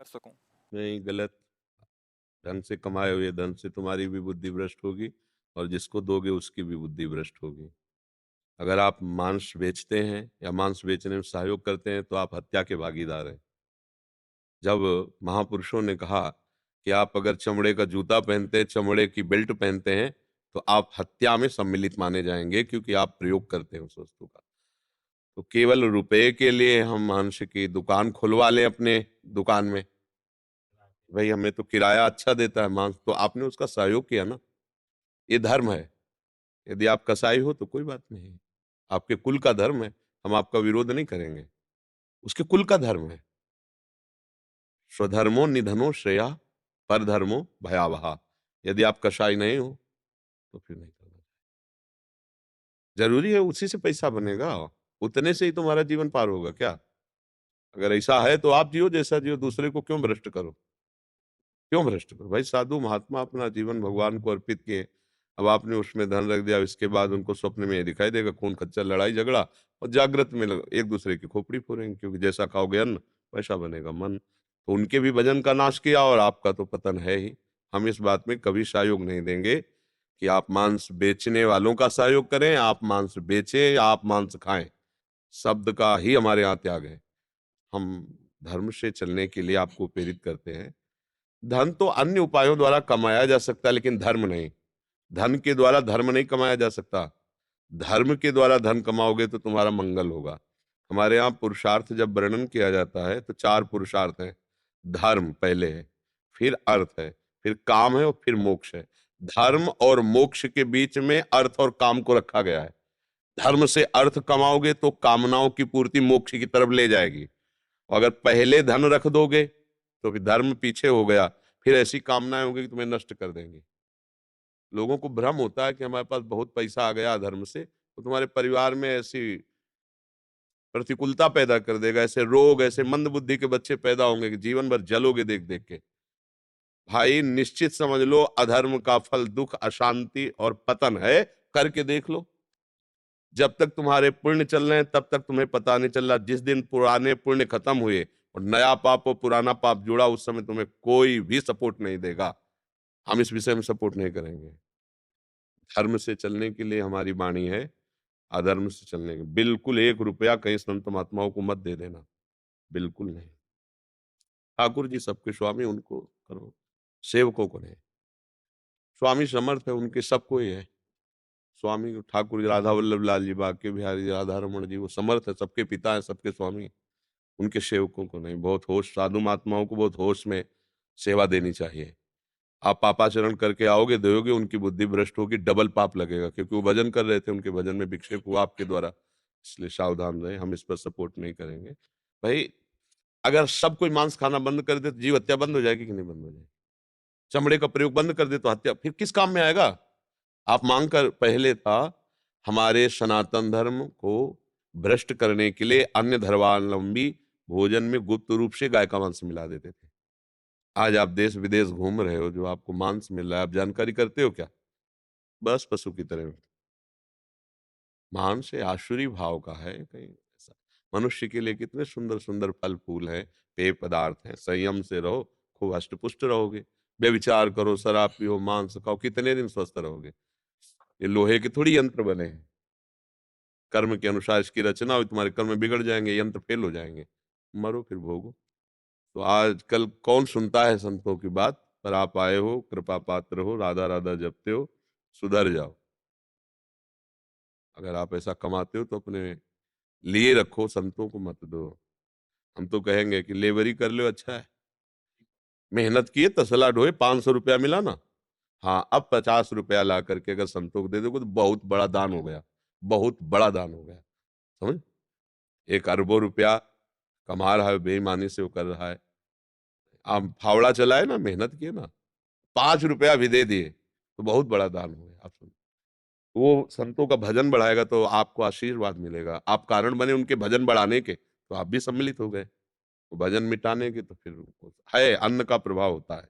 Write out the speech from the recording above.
सकूं। नहीं, गलत। ढंग से कमाए हुए धन से तुम्हारी भी बुद्धि भ्रष्ट होगी और जिसको दोगे उसकी भी बुद्धि भ्रष्ट होगी। अगर आप मांस बेचते हैं या मांस बेचने में सहयोग करते हैं तो आप हत्या के भागीदार हैं। जब महापुरुषों ने कहा कि आप अगर चमड़े का जूता पहनते हैं, चमड़े की बेल्ट पहनते हैं, तो आप हत्या में सम्मिलित माने जाएंगे क्योंकि आप प्रयोग करते हैं उस वस्तु का। तो केवल रुपए के लिए हम मांस की दुकान खुलवा लें अपने दुकान में, भाई हमें तो किराया अच्छा देता है मांस, तो आपने उसका सहयोग किया ना। ये धर्म है। यदि आप कसाई हो तो कोई बात नहीं, आपके कुल का धर्म है, हम आपका विरोध नहीं करेंगे, उसके कुल का धर्म है। स्वधर्मो निधनो श्रेया, परधर्मो भयावहा। यदि आप कसाई नहीं हो तो फिर नहीं करना। जरूरी है उसी से पैसा बनेगा, उतने से ही तुम्हारा जीवन पार होगा क्या? अगर ऐसा है तो आप जियो जैसा जियो, दूसरे को क्यों भ्रष्ट करो? क्यों भ्रष्ट करो भाई? साधु महात्मा अपना जीवन भगवान को अर्पित किए, अब आपने उसमें धन रख दिया, इसके बाद उनको स्वप्न में ये दिखाई देगा खून खच्चर लड़ाई झगड़ा, और जागृत में एक दूसरे की खोपड़ी फोड़ेंगे, क्योंकि जैसा खाओगे अन्न वैसा बनेगा मन। तो उनके भी भजन का नाश किया और आपका तो पतन है ही। हम इस बात में कभी सहयोग नहीं देंगे कि आप मांस बेचने वालों का सहयोग करें, आप मांस बेचें या आप मांस खाएं। शब्द का ही हमारे यहाँ त्याग है। हम धर्म से चलने के लिए आपको प्रेरित करते हैं। धन तो अन्य उपायों द्वारा कमाया जा सकता है, लेकिन धर्म नहीं। धन के द्वारा धर्म नहीं कमाया जा सकता। धर्म के द्वारा धन कमाओगे तो तुम्हारा मंगल होगा। हमारे यहाँ पुरुषार्थ जब वर्णन किया जाता है तो 4 पुरुषार्थ हैं। धर्म पहले है, फिर अर्थ है, फिर काम है और फिर मोक्ष है। धर्म और मोक्ष के बीच में अर्थ और काम को रखा गया है। धर्म से अर्थ कमाओगे तो कामनाओं की पूर्ति मोक्ष की तरफ ले जाएगी, और अगर पहले धन रख दोगे तो फिर धर्म पीछे हो गया, फिर ऐसी कामनाएं होंगी कि तुम्हें नष्ट कर देंगी। लोगों को भ्रम होता है कि हमारे पास बहुत पैसा आ गया धर्म से, तो तुम्हारे परिवार में ऐसी प्रतिकूलता पैदा कर देगा, ऐसे रोग, ऐसे मंद बुद्धि के बच्चे पैदा होंगे कि जीवन भर जलोगे देख देख के। भाई निश्चित समझ लो, अधर्म का फल दुख, अशांति और पतन है। करके देख लो। जब तक तुम्हारे पुण्य चल रहे हैं तब तक तुम्हें पता नहीं चल रहा। जिस दिन पुराने पुण्य खत्म हुए और नया पाप और पुराना पाप जुड़ा, उस समय तुम्हें कोई भी सपोर्ट नहीं देगा। हम इस विषय में सपोर्ट नहीं करेंगे। धर्म से चलने के लिए हमारी वाणी है, अधर्म से चलने के बिल्कुल 1 रुपया कहीं संत महात्माओं को मत दे देना, बिल्कुल नहीं। ठाकुर जी सबके स्वामी, उनको करो, सेवकों को नहीं। स्वामी समर्थ है उनके, सबको ही है। स्वामी ठाकुर जी, राधा वल्लभ लाल जी, बांके बिहारी जी, राधा रमण जी, वो समर्थ है, सबके पिता है, सबके स्वामी। उनके सेवकों को नहीं। बहुत होश, साधु महात्माओं को बहुत होश में सेवा देनी चाहिए। आप पापाचरण करके आओगे, दोगे, उनकी बुद्धि भ्रष्ट होगी, डबल पाप लगेगा, क्योंकि वो भजन कर रहे थे, उनके भजन में विक्षेप हुआ आपके द्वारा। इसलिए सावधान रहे, हम इस पर सपोर्ट नहीं करेंगे। भाई अगर सब कोई मांस खाना बंद कर दे तो जीव हत्या बंद हो जाएगी कि नहीं बंद हो जाएगी? चमड़े का प्रयोग बंद कर दे तो हत्या फिर किस काम में आएगा? आप मांग कर, पहले था हमारे सनातन धर्म को भ्रष्ट करने के लिए अन्य धर्मावलंबी भोजन में गुप्त रूप से गाय का मांस मिला देते थे। आज आप देश विदेश घूम रहे हो, जो आपको मांस मिल रहा है, आप जानकारी करते हो क्या? बस पशु की तरह। मांस से आसुरी भाव का है कहीं ऐसा। मनुष्य के लिए कितने सुंदर सुंदर फल फूल हैं, पेय पदार्थ हैं। संयम से रहो, खूब हष्ट-पुष्ट रहोगे। व्यभिचार करो, शराब पियो, मांस खाओ, कितने दिन स्वस्थ रहोगे? ये लोहे के थोड़ी यंत्र बने हैं। कर्म के अनुसार इसकी रचना हुई, तुम्हारे कर्म बिगड़ जाएंगे, यंत्र फेल हो जाएंगे, मरो फिर भोगो। तो आजकल कौन सुनता है संतों की बात? पर आप आए हो, कृपा पात्र हो, राधा राधा जपते हो, सुधर जाओ। अगर आप ऐसा कमाते हो तो अपने लिए रखो, संतों को मत दो। हम तो कहेंगे कि लेबरी कर लो, अच्छा है, मेहनत किए, तसला ढोए, 500 रुपया मिला ना, हाँ अब 50 रुपया ला करके अगर संतों को दे दोगे तो बहुत बड़ा दान हो गया, बहुत बड़ा दान हो गया। समझ? 1 अरबों रुपया कमा रहा है, बेईमानी से वो कर रहा है। आप फावड़ा चलाए ना, मेहनत किए ना, 5 रुपया भी दे दिए तो बहुत बड़ा दान हो गया। आप सुन, वो संतों का भजन बढ़ाएगा तो आपको आशीर्वाद मिलेगा। आप कारण बने उनके भजन बढ़ाने के, तो आप भी सम्मिलित हो गए। वो भजन मिटाने के तो फिर है, अन्न का प्रभाव होता है।